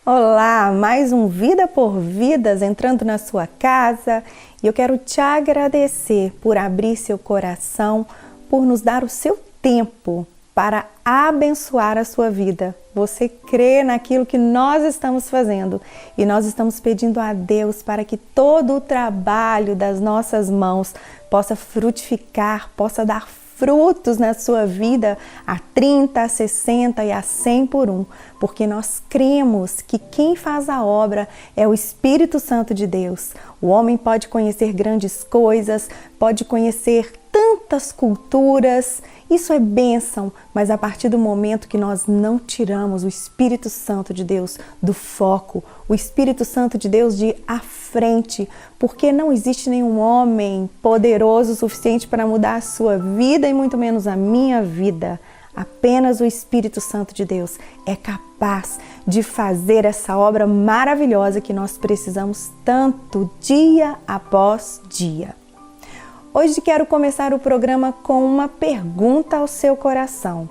Olá, mais um Vida por Vidas entrando na sua casa e eu quero te agradecer por abrir seu coração, por nos dar o seu tempo para abençoar a sua vida. Você crê naquilo que nós estamos fazendo e nós estamos pedindo a Deus para que todo o trabalho das nossas mãos possa frutificar, possa dar frutos na sua vida a 30, a 60 e a 100 por um, porque nós cremos que quem faz a obra é o Espírito Santo de Deus. O homem pode conhecer grandes coisas, pode conhecer tantas culturas, isso é bênção, mas a partir do momento que nós não tiramos o Espírito Santo de Deus do foco, o Espírito Santo de Deus de à frente, porque não existe nenhum homem poderoso o suficiente para mudar a sua vida e muito menos a minha vida. Apenas o Espírito Santo de Deus é capaz de fazer essa obra maravilhosa que nós precisamos tanto dia após dia. Hoje quero começar o programa com uma pergunta ao seu coração.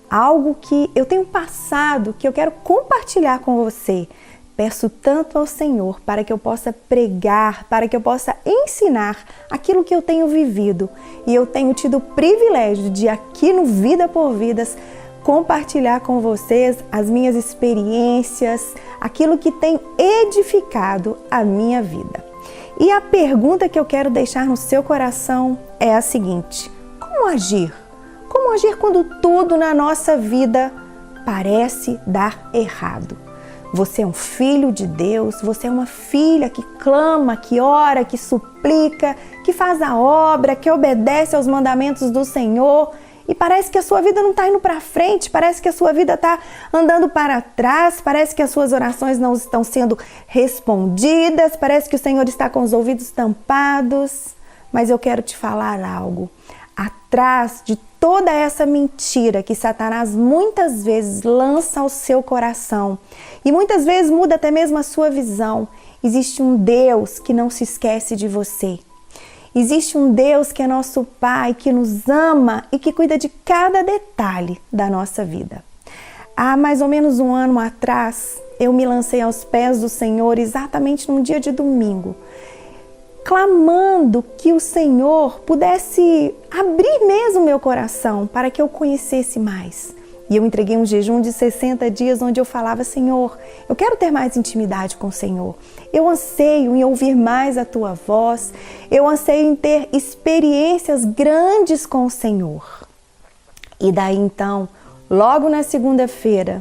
Algo que eu tenho passado, que eu quero compartilhar com você. Peço tanto ao Senhor para que eu possa pregar, para que eu possa ensinar aquilo que eu tenho vivido. E eu tenho tido o privilégio de aqui no Vida por Vidas compartilhar com vocês as minhas experiências, aquilo que tem edificado a minha vida. E a pergunta que eu quero deixar no seu coração é a seguinte: como agir? Como agir quando tudo na nossa vida parece dar errado? Você é um filho de Deus, você é uma filha que clama, que ora, que suplica, que faz a obra, que obedece aos mandamentos do Senhor. E parece que a sua vida não está indo para frente, parece que a sua vida está andando para trás, parece que as suas orações não estão sendo respondidas, parece que o Senhor está com os ouvidos tampados. Mas eu quero te falar algo. Atrás de toda essa mentira que Satanás muitas vezes lança ao seu coração e muitas vezes muda até mesmo a sua visão, existe um Deus que não se esquece de você. Existe um Deus que é nosso Pai, que nos ama e que cuida de cada detalhe da nossa vida. Há mais ou menos um ano atrás, eu me lancei aos pés do Senhor exatamente num dia de domingo, clamando que o Senhor pudesse abrir mesmo meu coração para que eu conhecesse mais. E eu entreguei um jejum de 60 dias onde eu falava: Senhor, eu quero ter mais intimidade com o Senhor. Eu anseio em ouvir mais a Tua voz. Eu anseio em ter experiências grandes com o Senhor. E daí então, logo na segunda-feira,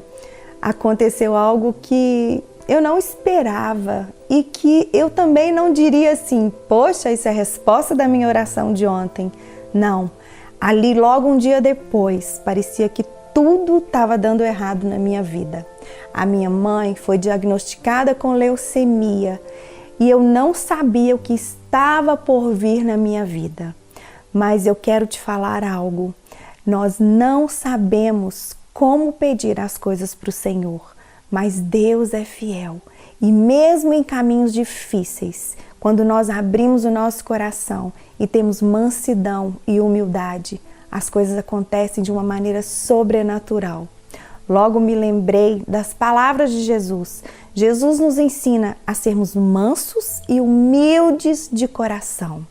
aconteceu algo que eu não esperava e que eu também não diria assim: poxa, isso é a resposta da minha oração de ontem. Não, ali logo um dia depois, parecia que tudo estava dando errado na minha vida. A minha mãe foi diagnosticada com leucemia e eu não sabia o que estava por vir na minha vida. Mas eu quero te falar algo. Nós não sabemos como pedir as coisas para o Senhor, mas Deus é fiel. E mesmo em caminhos difíceis, quando nós abrimos o nosso coração e temos mansidão e humildade, as coisas acontecem de uma maneira sobrenatural. Logo me lembrei das palavras de Jesus. Jesus nos ensina a sermos mansos e humildes de coração.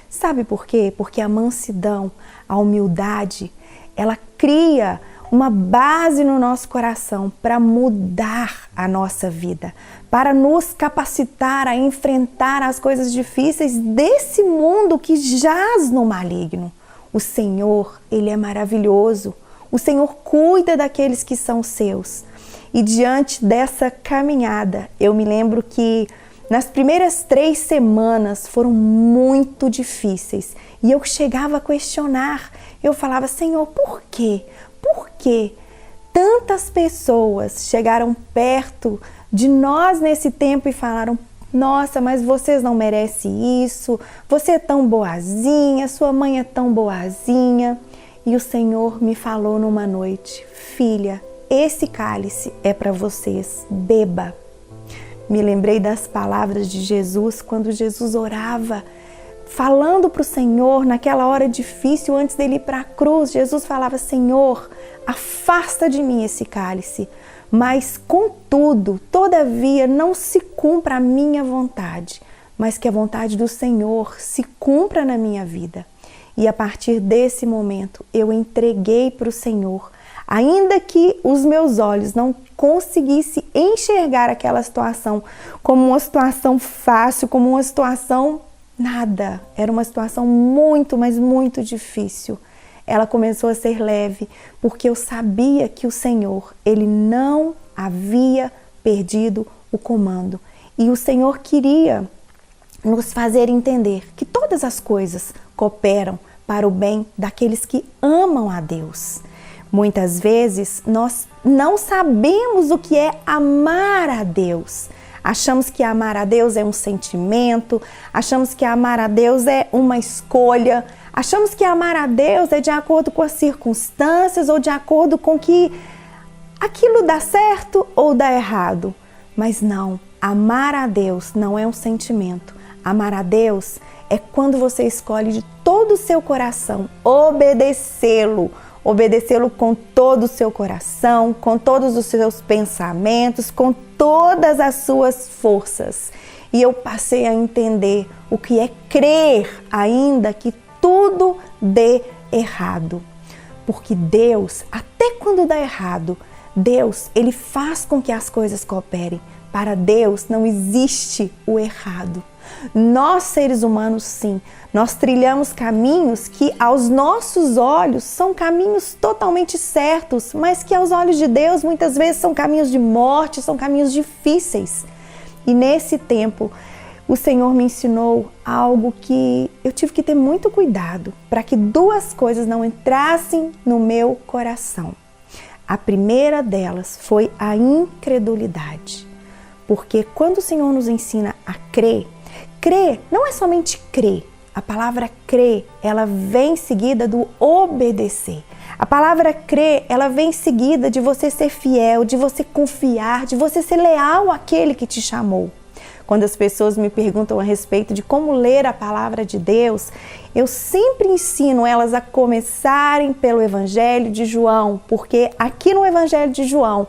Sabe por quê? Porque a mansidão, a humildade, ela cria uma base no nosso coração para mudar a nossa vida, para nos capacitar a enfrentar as coisas difíceis desse mundo que jaz no maligno. O Senhor, Ele é maravilhoso. O Senhor cuida daqueles que são seus. E diante dessa caminhada, eu me lembro que nas primeiras 3 semanas foram muito difíceis. E eu chegava a questionar. Eu falava: Senhor, por quê? Por quê? Tantas pessoas chegaram perto de nós nesse tempo e falaram: nossa, mas vocês não merecem isso, você é tão boazinha, sua mãe é tão boazinha. E o Senhor me falou numa noite: filha, esse cálice é para vocês, beba. Me lembrei das palavras de Jesus quando Jesus orava: falando para o Senhor naquela hora difícil antes dele ir para a cruz. Jesus falava: Senhor, afasta de mim esse cálice, mas contudo, todavia, não se cumpra a minha vontade, mas que a vontade do Senhor se cumpra na minha vida. E a partir desse momento, eu entreguei para o Senhor, ainda que os meus olhos não conseguissem enxergar aquela situação como uma situação fácil, como uma situação nada. Era uma situação muito, mas muito difícil. Ela começou a ser leve, porque eu sabia que o Senhor, Ele não havia perdido o comando. E o Senhor queria nos fazer entender que todas as coisas cooperam para o bem daqueles que amam a Deus. Muitas vezes nós não sabemos o que é amar a Deus. Achamos que amar a Deus é um sentimento, achamos que amar a Deus é uma escolha, achamos que amar a Deus é de acordo com as circunstâncias ou de acordo com que aquilo dá certo ou dá errado. Mas não, amar a Deus não é um sentimento. Amar a Deus é quando você escolhe de todo o seu coração obedecê-lo. Obedecê-lo com todo o seu coração, com todos os seus pensamentos, com todas as suas forças. E eu passei a entender o que é crer, ainda que tudo dê errado. Porque Deus, até quando dá errado, Deus, Ele faz com que as coisas cooperem. Para Deus não existe o errado. Nós, seres humanos, sim, nós trilhamos caminhos que aos nossos olhos são caminhos totalmente certos, mas que aos olhos de Deus muitas vezes são caminhos de morte, são caminhos difíceis. E nesse tempo, o Senhor me ensinou algo que eu tive que ter muito cuidado para que duas coisas não entrassem no meu coração. A primeira delas foi a incredulidade. Porque quando o Senhor nos ensina a crer, crer não é somente crer. A palavra crer, ela vem seguida do obedecer. A palavra crer, ela vem seguida de você ser fiel, de você confiar, de você ser leal àquele que te chamou. Quando as pessoas me perguntam a respeito de como ler a palavra de Deus, eu sempre ensino elas a começarem pelo Evangelho de João, porque aqui no Evangelho de João,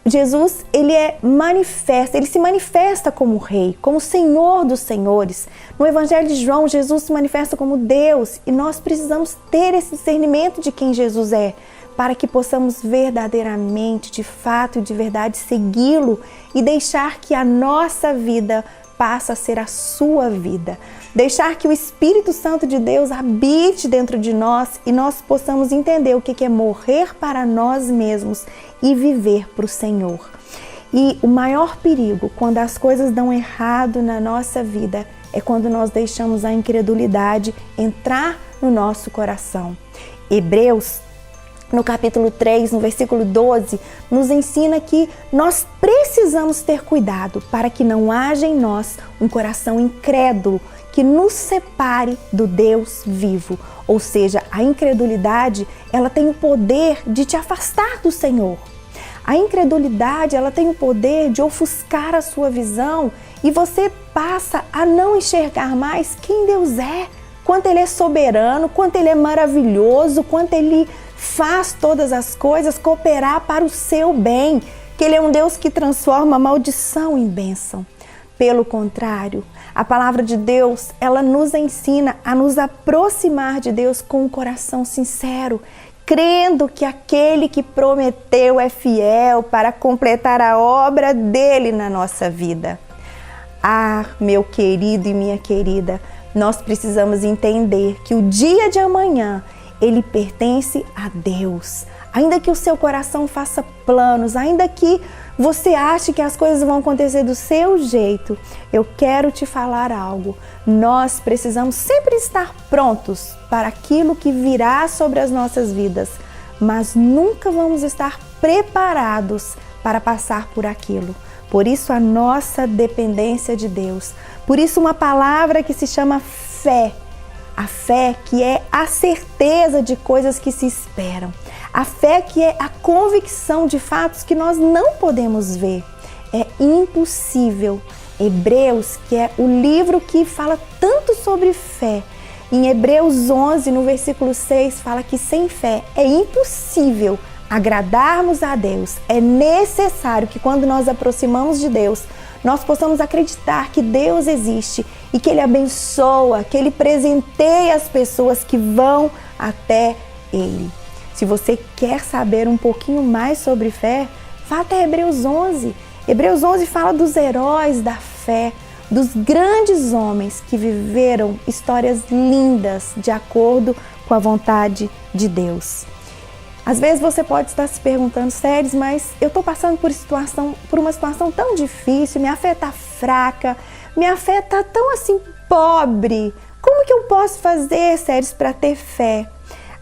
Jesus, ele se manifesta como Rei, como Senhor dos Senhores. No Evangelho de João, Jesus se manifesta como Deus e nós precisamos ter esse discernimento de quem Jesus é, para que possamos verdadeiramente, de fato e de verdade, segui-lo e deixar que a nossa vida passe a ser a sua vida. Deixar que o Espírito Santo de Deus habite dentro de nós e nós possamos entender o que é morrer para nós mesmos e viver para o Senhor. E o maior perigo quando as coisas dão errado na nossa vida é quando nós deixamos a incredulidade entrar no nosso coração. Hebreus, no capítulo 3, no versículo 12, nos ensina que nós precisamos ter cuidado para que não haja em nós um coração incrédulo que nos separe do Deus vivo. Ou seja, a incredulidade, ela tem o poder de te afastar do Senhor. A incredulidade, ela tem o poder de ofuscar a sua visão e você passa a não enxergar mais quem Deus é, quanto Ele é soberano, quanto Ele é maravilhoso, quanto Ele faz todas as coisas cooperar para o seu bem, que Ele é um Deus que transforma a maldição em bênção. Pelo contrário, a palavra de Deus, ela nos ensina a nos aproximar de Deus com um coração sincero, crendo que aquele que prometeu é fiel para completar a obra dele na nossa vida. Ah, meu querido e minha querida, nós precisamos entender que o dia de amanhã, ele pertence a Deus. Ainda que o seu coração faça planos, ainda que você ache que as coisas vão acontecer do seu jeito, eu quero te falar algo. Nós precisamos sempre estar prontos para aquilo que virá sobre as nossas vidas, mas nunca vamos estar preparados para passar por aquilo. Por isso a nossa dependência de Deus. Por isso uma palavra que se chama fé. A fé que é a certeza de coisas que se esperam. A fé que é a convicção de fatos que nós não podemos ver. É impossível Hebreus, que é o livro que fala tanto sobre fé. Em Hebreus 11, no versículo 6, fala que sem fé é impossível agradarmos a Deus. É necessário que quando nós aproximamos de Deus, nós possamos acreditar que Deus existe e que Ele abençoa, que Ele presenteia as pessoas que vão até Ele. Se você quer saber um pouquinho mais sobre fé, vá até Hebreus 11. Hebreus 11 fala dos heróis da fé, dos grandes homens que viveram histórias lindas de acordo com a vontade de Deus. Às vezes você pode estar se perguntando, Séries, mas eu estou passando por uma situação tão difícil, minha fé está fraca, minha fé está tão assim pobre. Como que eu posso fazer, Séries, para ter fé?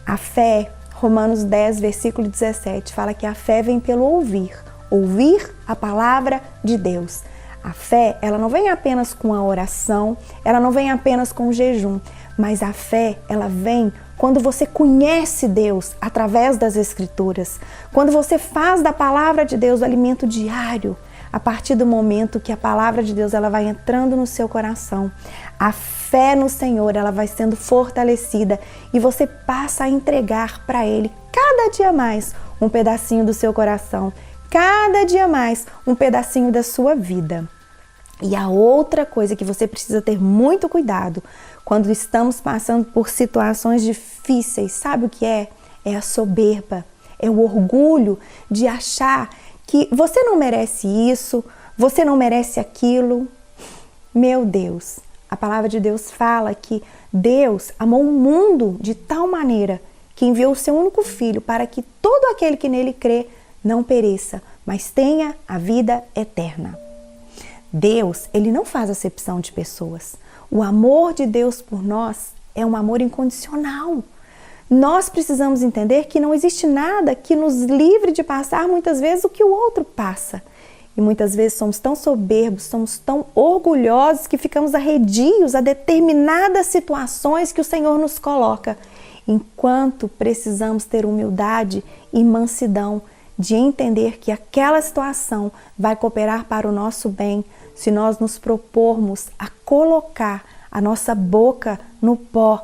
A fé, Romanos 10, versículo 17, fala que a fé vem pelo ouvir a palavra de Deus. A fé, ela não vem apenas com a oração, ela não vem apenas com o jejum, mas a fé, ela vem quando você conhece Deus através das Escrituras, quando você faz da palavra de Deus o alimento diário, a partir do momento que a palavra de Deus ela vai entrando no seu coração, a fé no Senhor ela vai sendo fortalecida e você passa a entregar para Ele cada dia mais um pedacinho do seu coração, cada dia mais um pedacinho da sua vida. E a outra coisa que você precisa ter muito cuidado quando estamos passando por situações difíceis, sabe o que é? É a soberba, é o orgulho de achar que você não merece isso, você não merece aquilo. Meu Deus, a palavra de Deus fala que Deus amou o mundo de tal maneira que enviou o seu único filho para que todo aquele que nele crê não pereça, mas tenha a vida eterna. Deus, Ele não faz acepção de pessoas. O amor de Deus por nós é um amor incondicional. Nós precisamos entender que não existe nada que nos livre de passar muitas vezes o que o outro passa. E muitas vezes somos tão soberbos, somos tão orgulhosos que ficamos arredios a determinadas situações que o Senhor nos coloca, enquanto precisamos ter humildade e mansidão de entender que aquela situação vai cooperar para o nosso bem se nós nos propormos a colocar a nossa boca no pó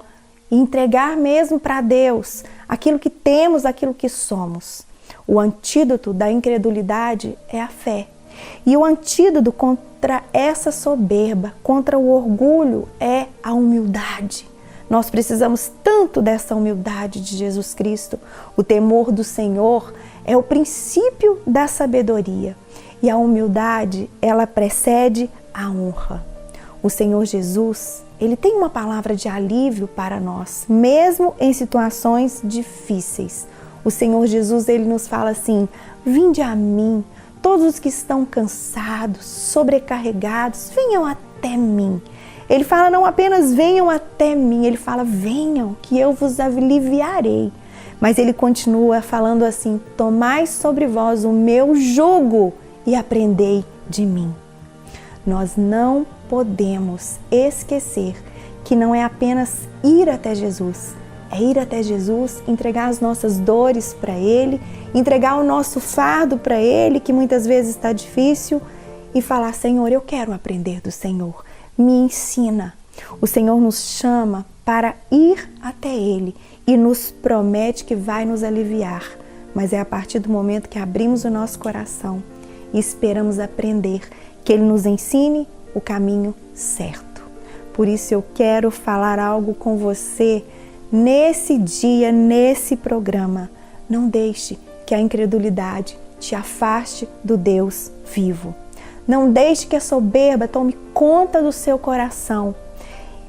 e entregar mesmo para Deus aquilo que temos, aquilo que somos. O antídoto da incredulidade é a fé. E o antídoto contra essa soberba, contra o orgulho, é a humildade. Nós precisamos tanto dessa humildade de Jesus Cristo. O temor do Senhor é o princípio da sabedoria. E a humildade, ela precede a honra. O Senhor Jesus, Ele tem uma palavra de alívio para nós, mesmo em situações difíceis. O Senhor Jesus, Ele nos fala assim: vinde a mim, todos os que estão cansados, sobrecarregados, venham até mim. Ele fala não apenas venham até mim, Ele fala venham que eu vos aliviarei. Mas Ele continua falando assim: tomai sobre vós o meu jugo e aprendei de mim. Nós não podemos esquecer que não é apenas ir até Jesus, é ir até Jesus, entregar as nossas dores para Ele, entregar o nosso fardo para Ele, que muitas vezes está difícil, e falar: Senhor, eu quero aprender do Senhor, me ensina. O Senhor nos chama para ir até Ele e nos promete que vai nos aliviar, mas é a partir do momento que abrimos o nosso coração e esperamos aprender, que Ele nos ensine o caminho certo. Por isso eu quero falar algo com você nesse dia, nesse programa. Não deixe que a incredulidade te afaste do Deus vivo. Não deixe que a soberba tome conta do seu coração,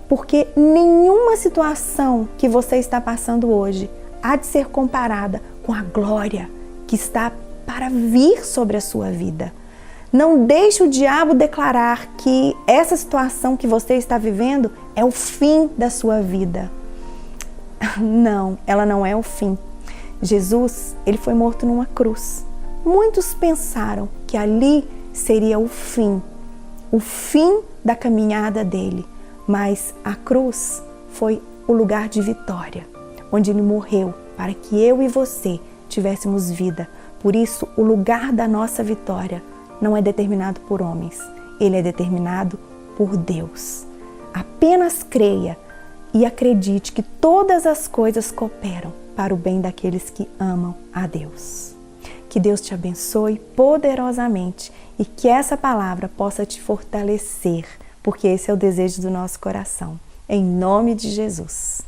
porque nenhuma situação que você está passando hoje há de ser comparada com a glória que está para vir sobre a sua vida. Não deixe o diabo declarar que essa situação que você está vivendo é o fim da sua vida. Não, ela não é o fim. Jesus, ele foi morto numa cruz. Muitos pensaram que ali seria o fim da caminhada dele. Mas a cruz foi o lugar de vitória, onde ele morreu para que eu e você tivéssemos vida. Por isso, o lugar da nossa vitória não é determinado por homens, ele é determinado por Deus. Apenas creia e acredite que todas as coisas cooperam para o bem daqueles que amam a Deus. Que Deus te abençoe poderosamente e que essa palavra possa te fortalecer, porque esse é o desejo do nosso coração. Em nome de Jesus.